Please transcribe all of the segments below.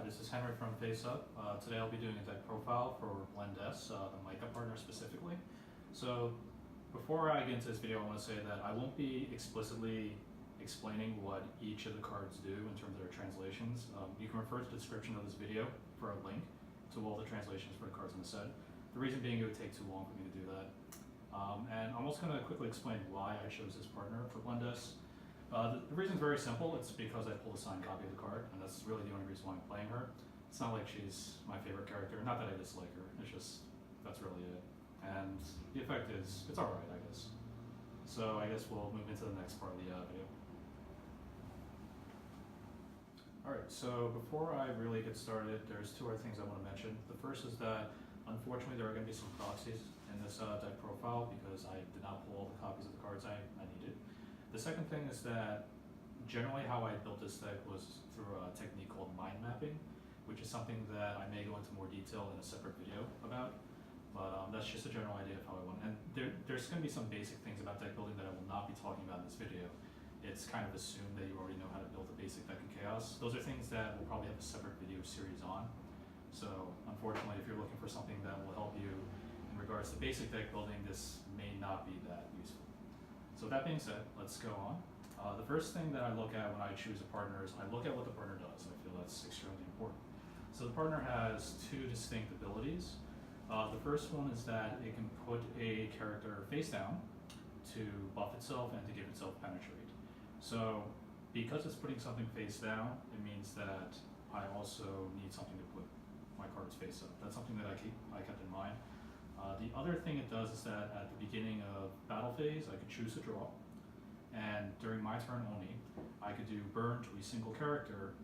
this is Henry from FaceUp. Today I'll be doing a deck profile for Blend S, the Maika partner specifically. So before I get into this video, I want to say that I won't be explicitly explaining what each of the cards do in terms of their translations. You can refer to the description of this video for a link to all the translations for the cards in the set. The reason being it would take too long for me to do that. And I'm also going to quickly explain why I chose this partner for Blend S. The reason is very simple. It's because I pulled a signed copy of the card, and that's really the only reason why I'm playing her. It's not like she's my favorite character. Not that I dislike her. It's just, that's really it. And the effect is, it's alright, I guess. So I guess we'll move into the next part of the video. Alright, so before I really get started, there's two other things I want to mention. The first is that, unfortunately, there are going to be some proxies in this deck profile because I did not pull all the copies of the cards I needed. The second thing is that generally how I built this deck was through a technique called mind mapping, which is something that I may go into more detail in a separate video about, but that's just a general idea of how I want. And there's going to be some basic things about deck building that I will not be talking about in this video. It's kind of assumed that you already know how to build a basic deck in ChaOS. Those are things that we'll probably have a separate video series on. So unfortunately, if you're looking for something that will help you in regards to basic deck building, this may not be that useful. So that being said, let's go on. The first thing that I look at when I choose a partner is I look at what the partner does. I feel that's extremely important. So the partner has two distinct abilities. The first one is that it can put a character face down to buff itself and to give itself penetrate. So because it's putting something face down, it means that I also need something to put my cards face up. That's something that I kept in mind. The other thing it does is that at the beginning of battle phase, I could choose to draw. And during my turn only, I could do burn to a single character,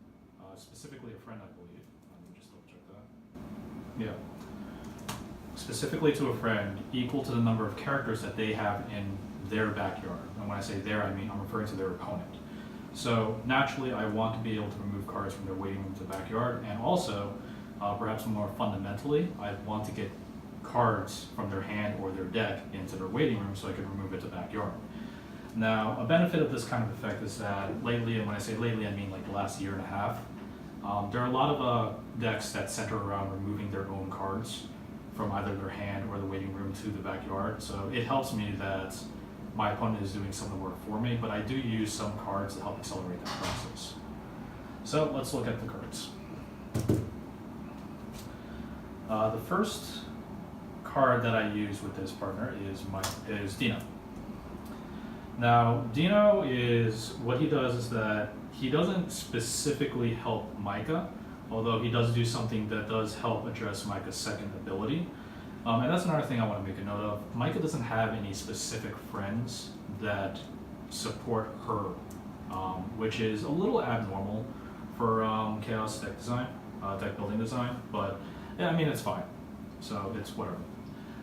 specifically a friend, I believe. Let me just double check that. Yeah. Specifically to a friend, equal to the number of characters that they have in their backyard. And when I say their, I mean I'm referring to their opponent. So naturally, I want to be able to remove cards from their waiting room to the backyard, and also, perhaps more fundamentally, I want to get cards from their hand or their deck into their waiting room so I can remove it to backyard. Now, a benefit of this kind of effect is that lately, and when I say lately, I mean like the last year and a half, there are a lot of decks that center around removing their own cards from either their hand or the waiting room to the backyard. So it helps me that my opponent is doing some of the work for me, but I do use some cards to help accelerate that process. So let's look at the cards. The first card that I use with this partner is Dino. Now, Dino is, what he does is that he doesn't specifically help Maika, although he does do something that does help address Maika's second ability. And that's another thing I want to make a note of. Maika doesn't have any specific friends that support her, which is a little abnormal for ChaOS deck design, deck building design, but yeah, I mean, it's fine. So it's whatever.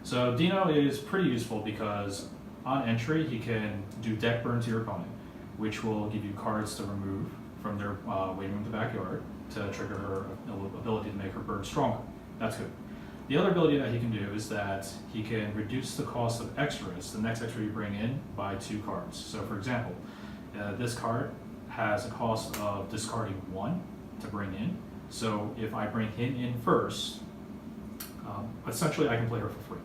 So Dino is pretty useful because on entry, he can do deck burn to your opponent, which will give you cards to remove from their waiting room to backyard to trigger her ability to make her bird stronger. That's good. The other ability that he can do is that he can reduce the cost of extras, the next extra you bring in, by 2 cards. So for example, this card has a cost of discarding 1 to bring in. So if I bring him in first, essentially I can play her for free.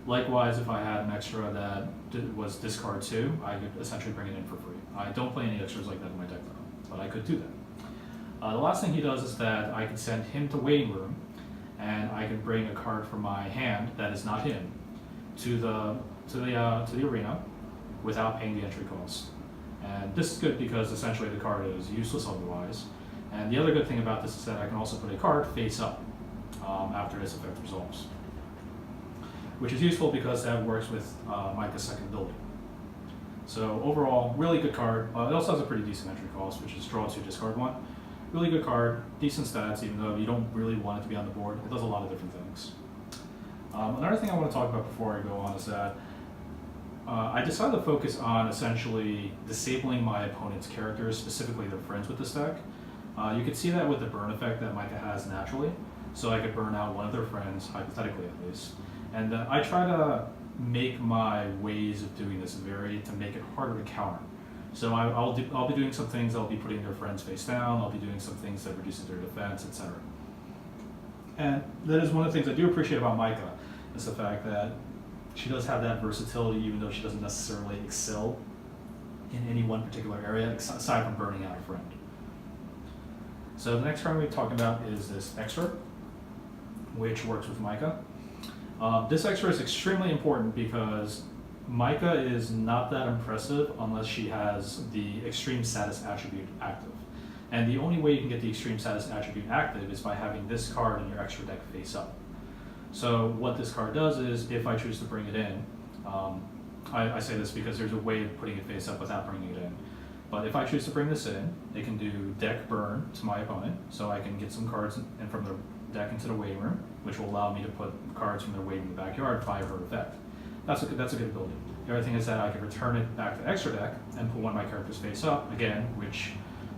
Likewise, if I had an extra that was discard 2, I could essentially bring it in for free. I don't play any extras like that in my deck though, but I could do that. The last thing he does is that I could send him to waiting room, and I can bring a card from my hand that is not him to the arena without paying the entry cost. And this is good because essentially the card is useless otherwise. And the other good thing about this is that I can also put a card face up after this effect resolves, which is useful because that works with Maika's second ability. So overall, really good card. It also has a pretty decent entry cost, which is draw 2, discard 1. Really good card, decent stats, even though you don't really want it to be on the board. It does a lot of different things. Another thing I want to talk about before I go on is that I decided to focus on essentially disabling my opponent's characters, specifically their friends with this deck. You can see that with the burn effect that Maika has naturally. So I could burn out one of their friends, hypothetically at least. And I try to make my ways of doing this vary to make it harder to counter. So I'll be doing some things. I'll be putting their friends face down. I'll be doing some things that reduces their defense, etc. And that is one of the things I do appreciate about Maika, is the fact that she does have that versatility, even though she doesn't necessarily excel in any one particular area, aside from burning out a friend. So the next card we're talking about is this extra, which works with Maika. This extra is extremely important because Maika is not that impressive unless she has the extreme status attribute active. And the only way you can get the extreme status attribute active is by having this card in your extra deck face up. So what this card does is, if I choose to bring it in, I say this because there's a way of putting it face up without bringing it in. But if I choose to bring this in, it can do deck burn to my opponent, so I can get some cards in from the deck into the waiting room, which will allow me to put cards from their waiting in the backyard via her effect. That's a good ability. The other thing is that I can return it back to extra deck and put one of my characters face up, again, which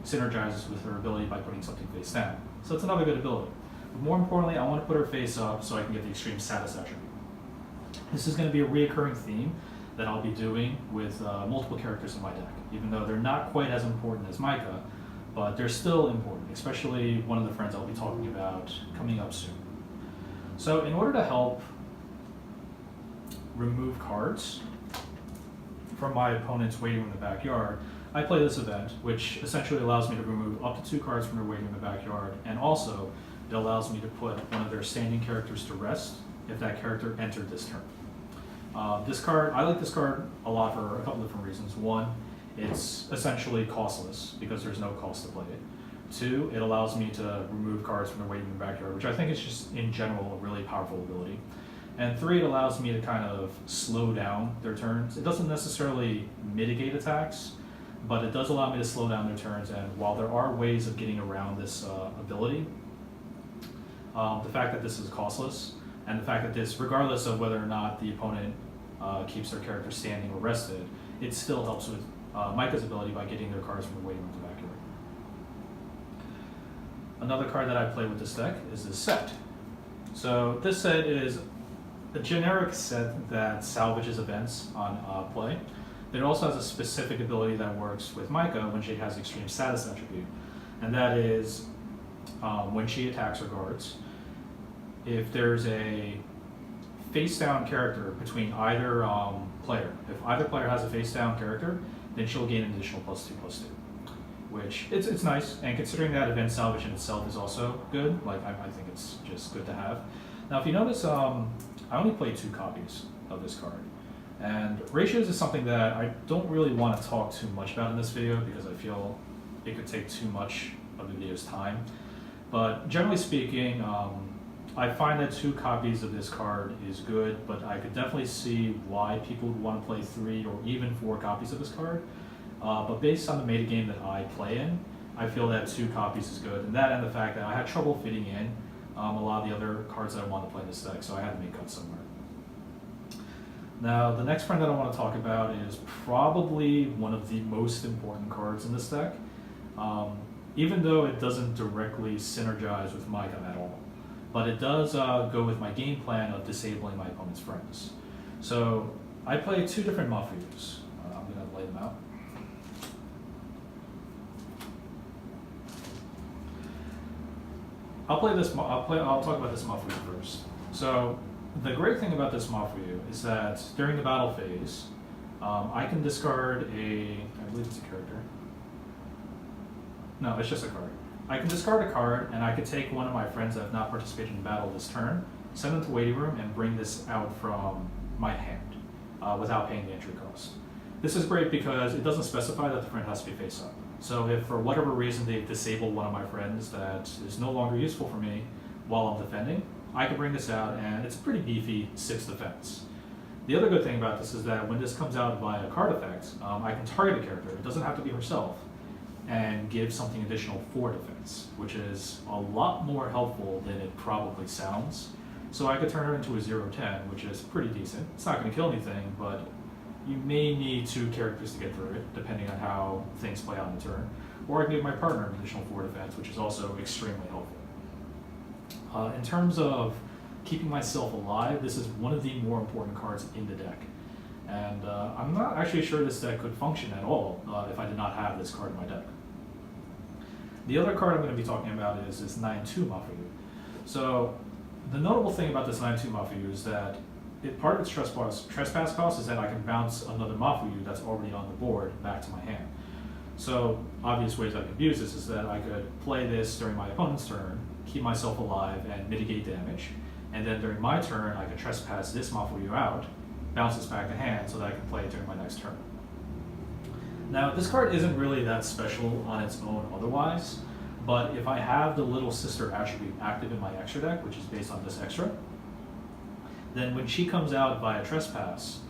synergizes with her ability by putting something face down. So it's another good ability. But more importantly, I want to put her face up so I can get the extreme status attribute. This is going to be a reoccurring theme that I'll be doing with multiple characters in my deck, even though they're not quite as important as Maika, but they're still important, especially one of the friends I'll be talking about coming up soon. So in order to help remove cards from my opponent's waiting room in the backyard, I play this event, which essentially allows me to remove up to 2 cards from their waiting room in the backyard, and also it allows me to put one of their standing characters to rest if that character entered this turn. This card, I like this card a lot for a couple different reasons. One, it's essentially costless because there's no cost to play it. 2, it allows me to remove cards from their waiting in the backyard, which I think is just in general a really powerful ability. And 3, it allows me to kind of slow down their turns. It doesn't necessarily mitigate attacks, but it does allow me to slow down their turns. And while there are ways of getting around this ability, the fact that this is costless, and the fact that this, regardless of whether or not the opponent keeps their character standing or rested, it still helps with Maika's ability by getting their cards from the waiting room to the backyard. Another card that I play with this deck is this set. So this set is a generic set that salvages events on play. It also has a specific ability that works with Maika when she has extreme status attribute, and that is when she attacks her guards, if there's a face down character between either player, if either player has a face down character, then she'll gain an additional +2/+2, which it's nice. And considering that event salvage in itself is also good, like I think it's just good to have. Now, if you notice, I only play 2 copies of this card, and ratios is something that I don't really want to talk too much about in this video because I feel it could take too much of the video's time. But generally speaking, I find that 2 copies of this card is good, but I could definitely see why people would want to play 3 or even 4 copies of this card. But based on the metagame that I play in, I feel that 2 copies is good, and that and the fact that I had trouble fitting in a lot of the other cards that I want to play in this deck, so I had to make cuts somewhere. Now, the next friend that I want to talk about is probably one of the most important cards in this deck, even though it doesn't directly synergize with Maika at all. But it does go with my game plan of disabling my opponent's friends. So I play 2 different Mafuyus. I'm going to lay them out. I'll talk about this Mafuyu first. So the great thing about this Mafuyu is that during the battle phase, I can discard I believe it's a character. No, it's just a card. I can discard a card, and I could take one of my friends that have not participated in battle this turn, send them to waiting room, and bring this out from my hand without paying the entry cost. This is great because it doesn't specify that the friend has to be face up. So if for whatever reason they've disabled one of my friends that is no longer useful for me while I'm defending, I can bring this out, and it's a pretty beefy 6 defense. The other good thing about this is that when this comes out via card effect, I can target a character. It doesn't have to be herself, and give something additional for defense, which is a lot more helpful than it probably sounds. So I could turn her into a 0/10, which is pretty decent. It's not going to kill anything, but you may need 2 characters to get through it, depending on how things play out in the turn. Or I can give my partner an additional 4 defense, which is also extremely helpful. In terms of keeping myself alive, this is one of the more important cards in the deck. And I'm not actually sure this deck could function at all if I did not have this card in my deck. The other card I'm going to be talking about is this 9-2 Mafuyu. So the notable thing about this 9-2 Mafuyu is that part of its trespass cost is that I can bounce another Mafuyu that's already on the board back to my hand. So obvious ways I could use this is that I could play this during my opponent's turn, keep myself alive and mitigate damage, and then during my turn I could trespass this Mafuyu out, bounce this back to hand so that I can play it during my next turn. Now this card isn't really that special on its own otherwise, but if I have the little sister attribute active in my extra deck, which is based on this extra, then when she comes out via trespass,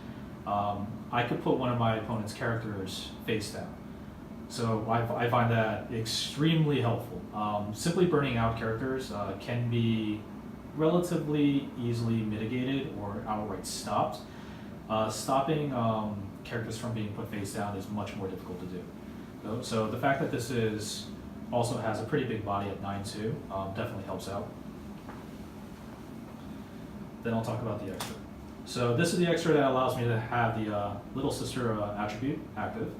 I could put one of my opponent's characters face down. So I find that extremely helpful. Simply burning out characters can be relatively easily mitigated or outright stopped. Stopping characters from being put face down is much more difficult to do. So the fact that this also has a pretty big body at 9-2 definitely helps out. Then I'll talk about the extra. So this is the extra that allows me to have the little sister attribute active.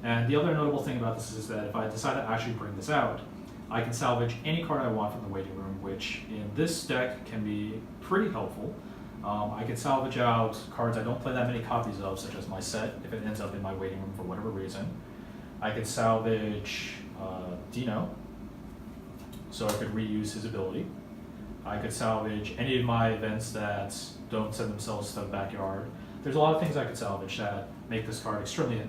And the other notable thing about this is that if I decide to actually bring this out, I can salvage any card I want from the waiting room, which in this deck can be pretty helpful. I can salvage out cards I don't play that many copies of, such as my set, if it ends up in my waiting room for whatever reason. I could salvage Dino, so I could reuse his ability. I could salvage any of my events that don't send themselves to the backyard. There's a lot of things I could salvage that make this card extremely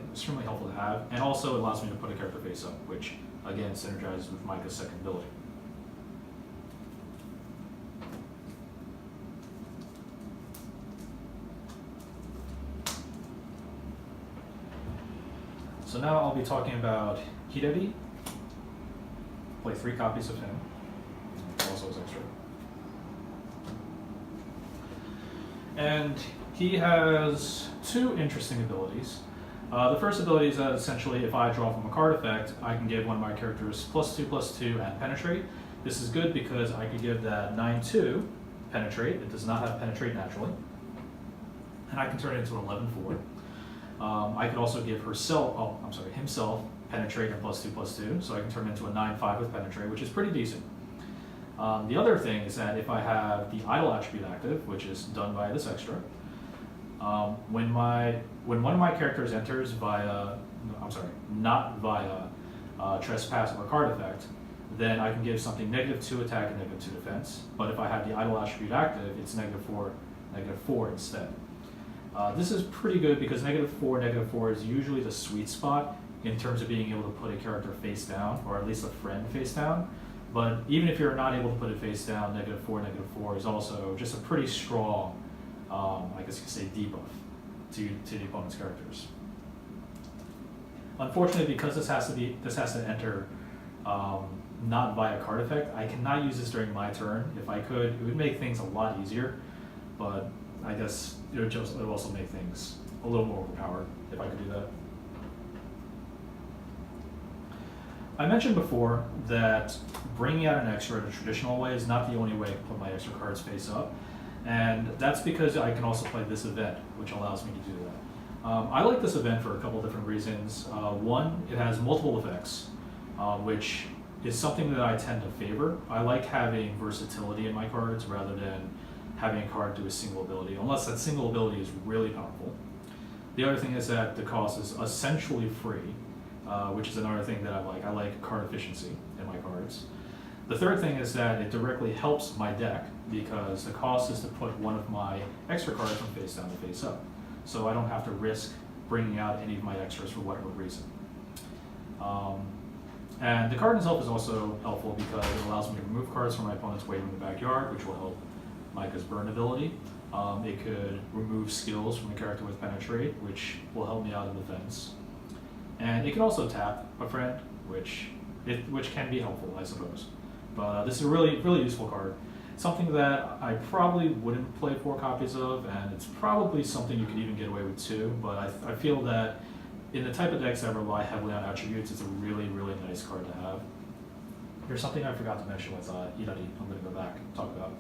helpful to have, and also it allows me to put a character face up, which again synergizes with Maika's second ability. So now I'll be talking about Hidari. Play 3 copies of him, also as extra. And he has 2 interesting abilities. The first ability is that essentially if I draw from a card effect, I can give one of my characters +2/+2 and penetrate. This is good because I could give that 9-2 penetrate. It does not have penetrate naturally. And I can turn it into an 11-4. I could also give himself penetrate and +2/+2, so I can turn it into a 9-5 with penetrate, which is pretty decent. The other thing is that if I have the idle attribute active, which is done by this extra, when one of my characters enters not via trespass or card effect, then I can give something -2 attack and -2 defense. But if I have the idle attribute active, it's -4 instead. This is pretty good because -4 is usually the sweet spot in terms of being able to put a character face down, or at least a friend face down. But even if you're not able to put it face down, -4 is also just a pretty strong, I guess you could say, debuff to the opponent's characters. Unfortunately, because this has to enter not via card effect, I cannot use this during my turn. If I could, it would make things a lot easier, but I guess it would also make things a little more overpowered if I could do that. I mentioned before that bringing out an extra in a traditional way is not the only way I can put my extra cards face up, and that's because I can also play this event, which allows me to do that. I like this event for a couple different reasons. One, it has multiple effects, which is something that I tend to favor. I like having versatility in my cards rather than having a card do a single ability, unless that single ability is really powerful. The other thing is that the cost is essentially free, which is another thing that I like. I like card efficiency in my cards. The third thing is that it directly helps my deck because the cost is to put one of my extra cards from face down to face up. So I don't have to risk bringing out any of my extras for whatever reason. And the card itself is also helpful because it allows me to remove cards from my opponent's waiting in the backyard, which will help Maika's burn ability. It could remove skills from a character with penetrate, which will help me out in defense. And it can also tap a friend, which can be helpful, I suppose. But this is a really useful card. Something that I probably wouldn't play 4 copies of, and it's probably something you could even get away with 2, but I feel that in the type of decks that rely heavily on attributes, it's a really nice card to have. Here's something I forgot to mention with Irari. I'm going to go back and talk about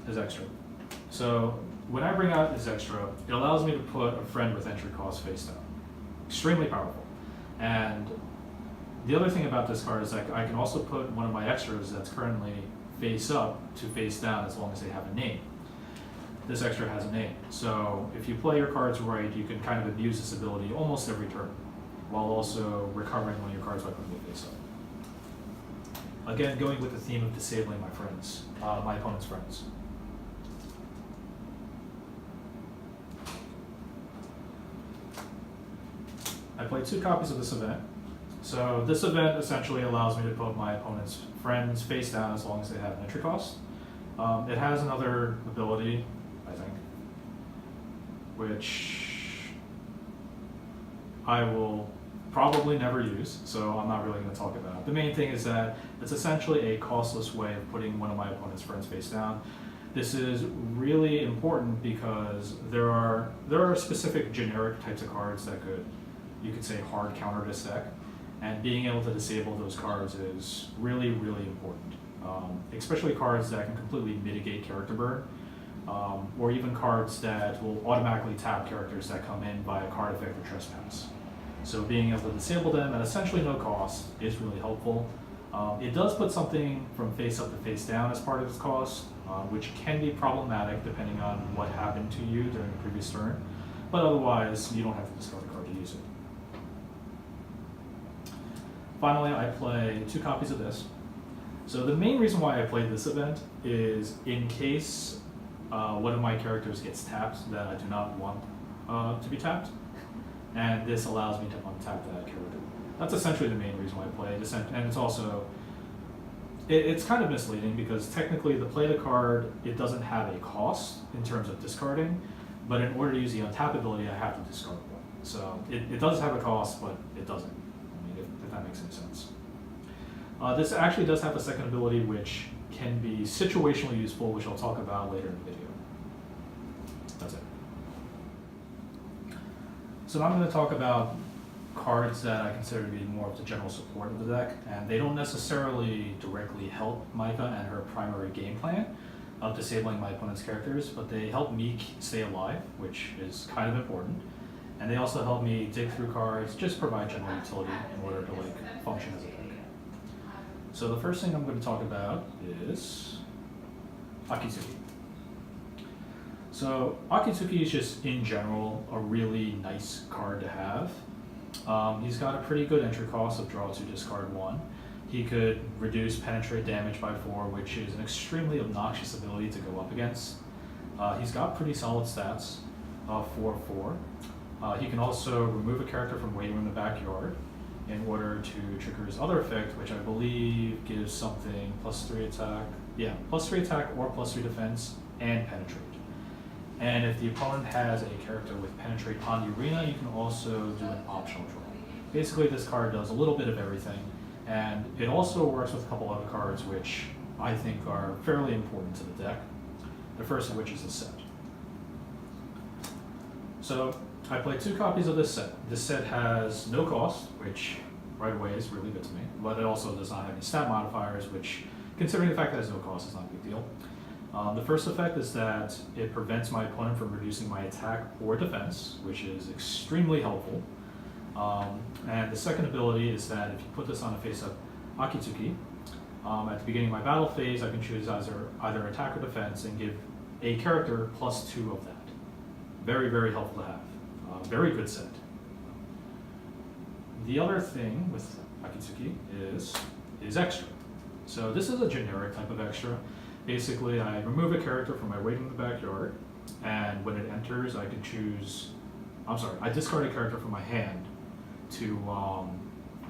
his extra. So when I bring out this extra, it allows me to put a friend with entry cost face down. Extremely powerful. And the other thing about this card is that I can also put one of my extras that's currently face up to face down as long as they have a name. This extra has a name. So if you play your cards right, you can kind of abuse this ability almost every turn, while also recovering one of your cards by putting it face up. Again, going with the theme of disabling my friends, my opponent's friends. I played 2 copies of this event. So this event essentially allows me to put my opponent's friends face down as long as they have an entry cost. It has another ability, I think, which I will probably never use, so I'm not really going to talk about it. The main thing is that it's essentially a costless way of putting one of my opponent's friends face down. This is really important because there are specific generic types of cards that you could say hard counter this deck, and being able to disable those cards is really, really important. Especially cards that can completely mitigate character burn, or even cards that will automatically tap characters that come in by a card effect or trespass. So being able to disable them at essentially no cost is really helpful. It does put something from face up to face down as part of its cost, which can be problematic depending on what happened to you during the previous turn, but otherwise you don't have to discard a card to use it. Finally, I play 2 copies of this. So the main reason why I played this event is in case one of my characters gets tapped that I do not want to be tapped, and this allows me to untap that character. That's essentially the main reason why I play it, and it's also, it's kind of misleading because technically the play the card, it doesn't have a cost in terms of discarding, but in order to use the untap ability, I have to discard one. So it does have a cost, but it doesn't. If that makes any sense. This actually does have a second ability which can be situationally useful, which I'll talk about later in the video. That's it. So now I'm going to talk about cards that I consider to be more of the general support of the deck, and they don't necessarily directly help Maika and her primary game plan of disabling my opponent's characters, but they help me stay alive, which is kind of important. And they also help me dig through cards, just provide general utility in order to function as a deck. So the first thing I'm going to talk about is Akitsuki. So Akitsuki is just in general a really nice card to have. He's got a pretty good entry cost of draw 2, discard 1. He could reduce penetrate damage by 4, which is an extremely obnoxious ability to go up against. He's got pretty solid stats, 4/4. He can also remove a character from waiting in the backyard in order to trigger his other effect, which I believe gives something +3 attack. Yeah, +3 attack or +3 defense and penetrate. And if the opponent has a character with penetrate on the arena, you can also do an optional draw. Basically, this card does a little bit of everything, and it also works with a couple other cards which I think are fairly important to the deck. The first of which is the set. So I played 2 copies of this set. This set has no cost, which right away is really good to me, but it also does not have any stat modifiers, which, considering the fact that it has no cost, is not a big deal. The first effect is that it prevents my opponent from reducing my attack or defense, which is extremely helpful. And the second ability is that if you put this on a face-up Akitsuki, at the beginning of my battle phase, I can choose either attack or defense and give a character +2 of that. Very, very helpful to have. Very good set. The other thing with Akitsuki is extra. So this is a generic type of extra. Basically, I remove a character from my waiting in the backyard, and when it enters, I can choose, I discard a character from my hand to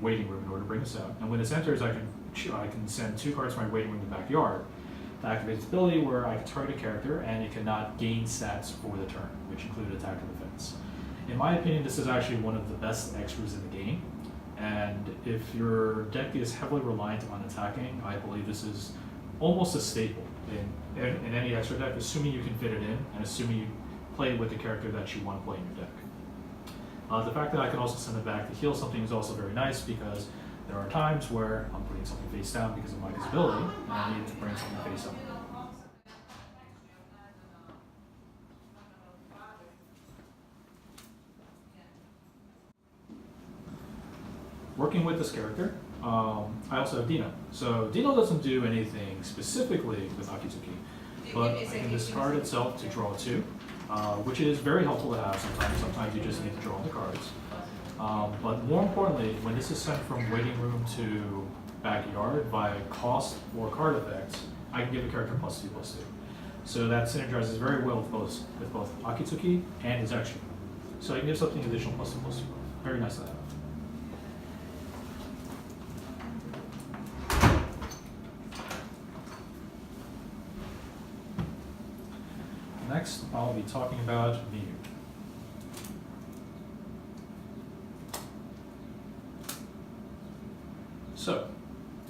waiting room in order to bring this out. And when this enters, I can send 2 cards from my waiting room in the backyard to activate its ability where I can target a character and it cannot gain stats for the turn, which include attack and defense. In my opinion, this is actually one of the best extras in the game, and if your deck is heavily reliant on attacking, I believe this is almost a staple in any extra deck, assuming you can fit it in and assuming you play with the character that you want to play in your deck. The fact that I can also send it back to heal something is also very nice because there are times where I'm putting something face down because of Maika's ability and I need to bring something face up. working with this character, I also have Dino. So Dino doesn't do anything specifically with Akitsuki, but I can discard itself to draw 2, which is very helpful to have sometimes. Sometimes you just need to draw the cards. But more importantly, when this is sent from waiting room to backyard via cost or card effects, I can give a character +2/+2. So that synergizes very well with both Akitsuki and his extra. So I can give something additional +2/+2. Very nice to have. Next, I'll be talking about Miyu. So,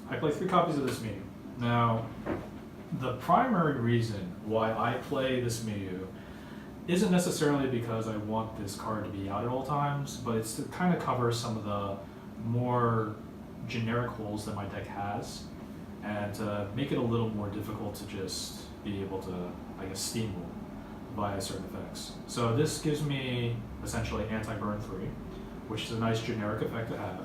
I play 3 copies of this Miyu. Now, the primary reason why I play this Miyu isn't necessarily because I want this card to be out at all times, but it's to kind of cover some of the more generic holes that my deck has, and to make it a little more difficult to just be able to, I guess, steamroll via certain effects. So this gives me essentially anti-burn 3, which is a nice generic effect to have.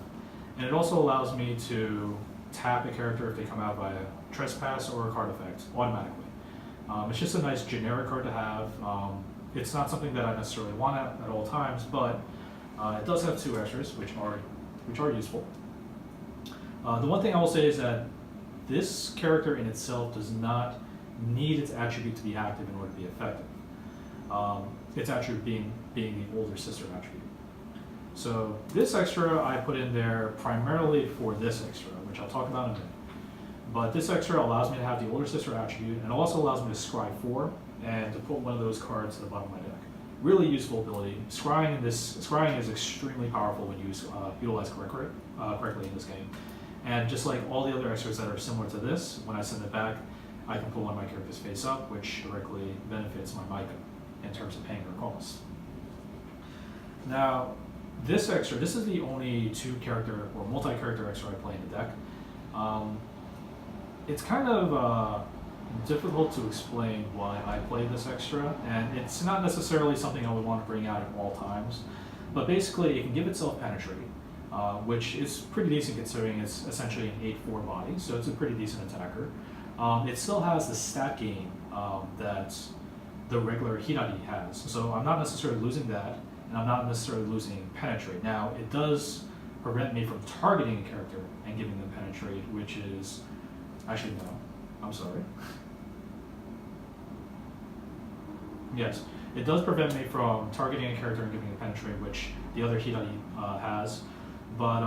And it also allows me to tap a character if they come out via trespass or a card effect automatically. It's just a nice generic card to have. It's not something that I necessarily want at all times, but it does have 2 extras, which are useful. The one thing I will say is that this character in itself does not need its attribute to be active in order to be effective. Its attribute being the older sister attribute. So this extra I put in there primarily for this extra, which I'll talk about in a minute. But this extra allows me to have the older sister attribute, and also allows me to scry 4 and to put one of those cards to the bottom of my deck. Really useful ability. Scrying is extremely powerful when utilized correctly in this game. And just like all the other extras that are similar to this, when I send it back, I can put one of my characters face up, which directly benefits my Maika in terms of paying her costs. Now, this extra, this is the only 2-character or multi-character extra I play in the deck. It's kind of difficult to explain why I play this extra, and it's not necessarily something I would want to bring out at all times, but basically it can give itself penetrate, which is pretty decent considering it's essentially an 8/4 body, so it's a pretty decent attacker. It still has the stat gain that the regular Hinari has, so I'm not necessarily losing that, and I'm not necessarily losing penetrate. Now, it does prevent me from targeting a character and giving them penetrate, which is, actually no, I'm sorry. Yes, it does prevent me from targeting a character and giving a penetrate, which the other Hinari has, but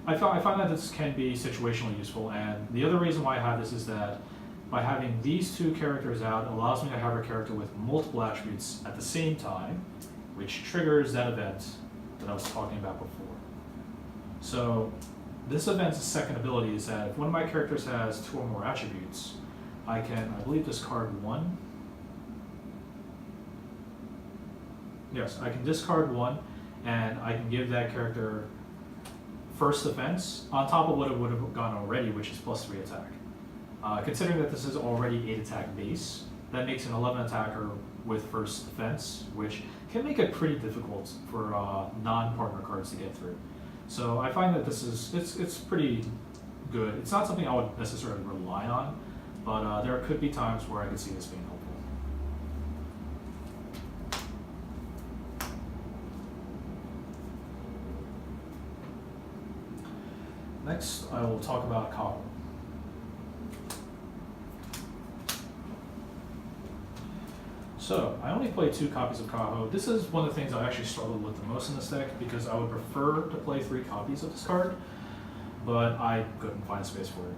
I find that this can be situationally useful, and the other reason why I have this is that by having these 2 characters out, it allows me to have a character with multiple attributes at the same time, which triggers that event that I was talking about before. So this event's second ability is that if one of my characters has 2 or more attributes, I can, I believe, discard 1. Yes, I can discard 1, and I can give that character first defense on top of what it would have gone already, which is +3 attack. Considering that this is already 8 attack base, that makes an 11 attacker with first defense, which can make it pretty difficult for non-partner cards to get through. So I find that this is it's pretty good. It's not something I would necessarily rely on, but there could be times where I could see this being helpful. Next, I will talk about Kaho. So, I only play 2 copies of Kaho. This is one of the things I actually struggled with the most in this deck, because I would prefer to play 3 copies of this card, but I couldn't find space for it.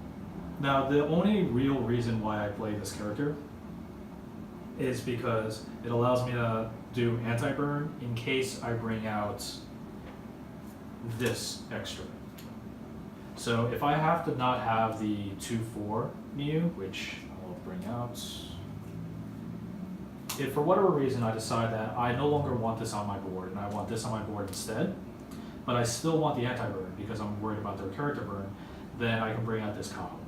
Now, the only real reason why I play this character is because it allows me to do anti-burn in case I bring out this extra. So if I have to not have the 2/4 Miyu, which I'll bring out, if for whatever reason I decide that I no longer want this on my board and I want this on my board instead, but I still want the anti-burn because I'm worried about their character burn, then I can bring out this Kaho.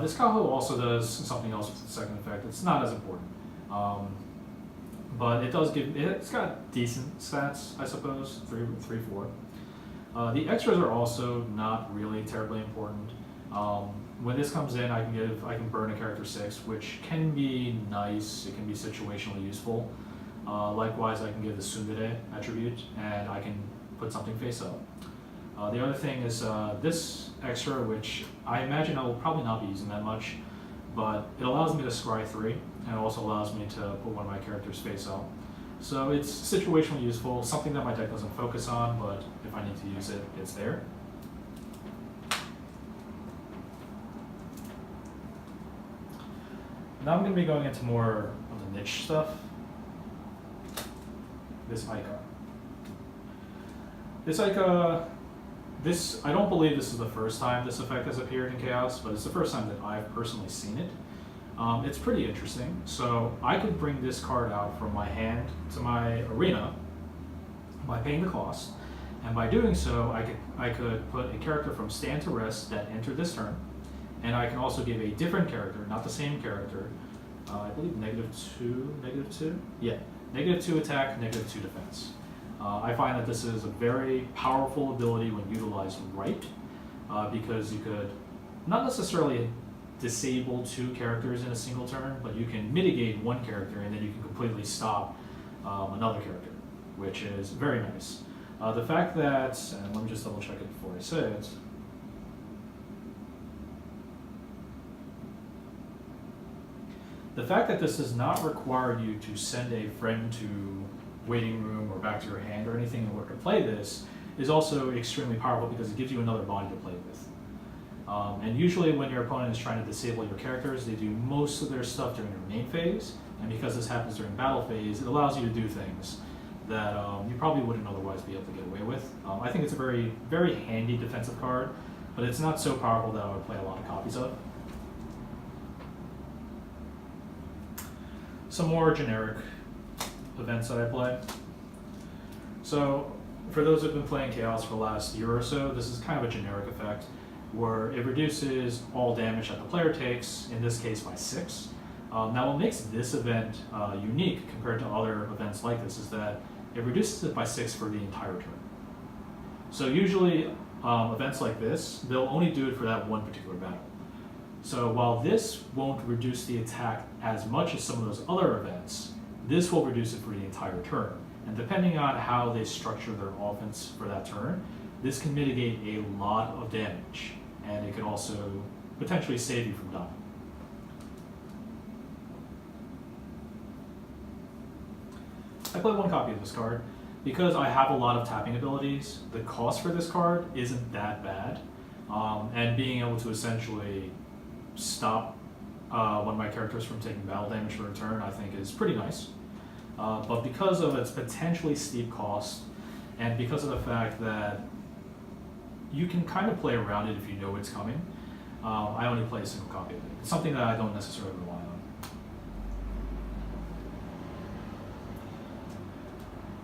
This Kaho also does something else with the second effect. It's not as important, but it does give, it's got decent stats, I suppose, 3/4. The extras are also not really terribly important. When this comes in, I can burn a character 6, which can be nice. It can be situationally useful. Likewise, I can give the Tsundere attribute, and I can put something face up. The other thing is this extra, which I imagine I will probably not be using that much, but it allows me to scry 3, and it also allows me to put one of my characters face up. So it's situationally useful, something that my deck doesn't focus on, but if I need to use it, it's there. Now I'm going to be going into more of the niche stuff. This Maika. I don't believe this is the first time this effect has appeared in ChaOS, but it's the first time that I've personally seen it. It's pretty interesting. So I could bring this card out from my hand to my arena by paying the cost, and by doing so, I could put a character from stand to rest that entered this turn, and I can also give a different character, not the same character, I believe -2, yeah, -2 attack, -2 defense. I find that this is a very powerful ability when utilized right, because you could not necessarily disable 2 characters in a single turn, but you can mitigate one character and then you can completely stop another character, which is very nice. The fact that, and let me just double check it before I say it, the fact that this does not require you to send a friend to waiting room or back to your hand or anything in order to play this is also extremely powerful because it gives you another body to play with. And usually when your opponent is trying to disable your characters, they do most of their stuff during their main phase, and because this happens during battle phase, it allows you to do things that you probably wouldn't otherwise be able to get away with. I think it's a very, very handy defensive card, but it's not so powerful that I would play a lot of copies of. Some more generic events that I play. So for those who've been playing ChaOS for the last year or so, this is kind of a generic effect where it reduces all damage that the player takes, in this case by 6. Now what makes this event unique compared to other events like this is that it reduces it by 6 for the entire turn. So usually events like this, they'll only do it for that one particular battle. So while this won't reduce the attack as much as some of those other events, this will reduce it for the entire turn. And depending on how they structure their offense for that turn, this can mitigate a lot of damage, and it can also potentially save you from dying. I play one copy of this card. Because I have a lot of tapping abilities, the cost for this card isn't that bad, and being able to essentially stop one of my characters from taking battle damage for a turn, I think is pretty nice. But because of its potentially steep cost, and because of the fact that you can kind of play around it if you know it's coming, I only play a single copy of it. It's something that I don't necessarily rely on.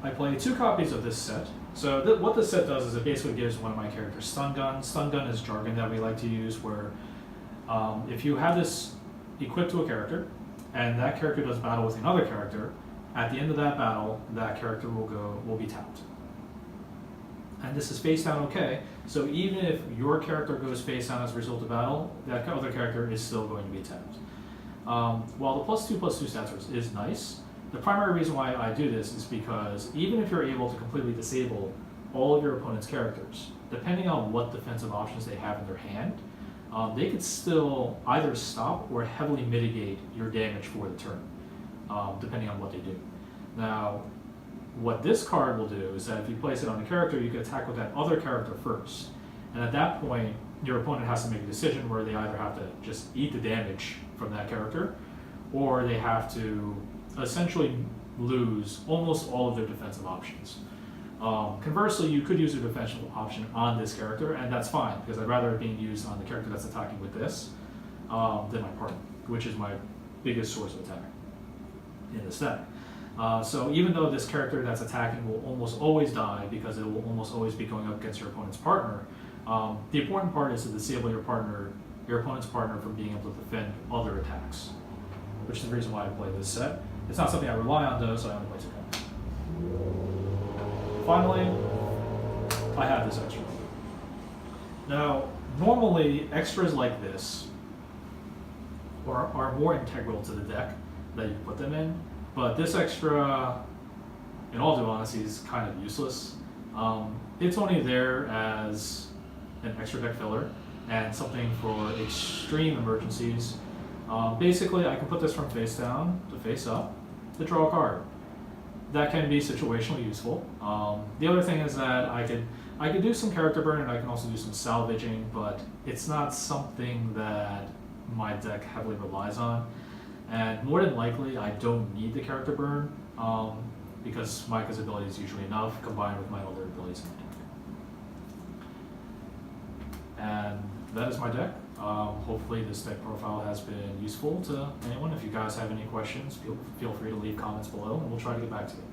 I play 2 copies of this set. So what this set does is it basically gives one of my characters stun gun. Stun gun is jargon that we like to use where if you have this equipped to a character and that character does battle with another character, at the end of that battle, that character will be tapped. And this is face down okay, so even if your character goes face down as a result of battle, that other character is still going to be tapped. While the +2/+2 stats is nice, the primary reason why I do this is because even if you're able to completely disable all of your opponent's characters, depending on what defensive options they have in their hand, they could still either stop or heavily mitigate your damage for the turn, depending on what they do. Now, what this card will do is that if you place it on a character, you can attack with that other character first. And at that point, your opponent has to make a decision where they either have to just eat the damage from that character, or they have to essentially lose almost all of their defensive options. Conversely, you could use a defensive option on this character, and that's fine, because I'd rather it being used on the character that's attacking with this than my partner, which is my biggest source of attack in this deck. So even though this character that's attacking will almost always die because it will almost always be going up against your opponent's partner, the important part is to disable your opponent's partner from being able to defend other attacks, which is the reason why I play this set. It's not something I rely on though, so I only play 2 cards. Finally, I have this extra. Now, normally extras like this are more integral to the deck that you put them in, but this extra, in all due honesty, is kind of useless. It's only there as an extra deck filler and something for extreme emergencies. Basically, I can put this from face down to face up to draw a card. That can be situationally useful. The other thing is that I could do some character burn and I can also do some salvaging, but it's not something that my deck heavily relies on. And more than likely, I don't need the character burn because Maika's ability is usually enough combined with my other abilities in my deck. And that is my deck. Hopefully this deck profile has been useful to anyone. If you guys have any questions, feel free to leave comments below and we'll try to get back to you.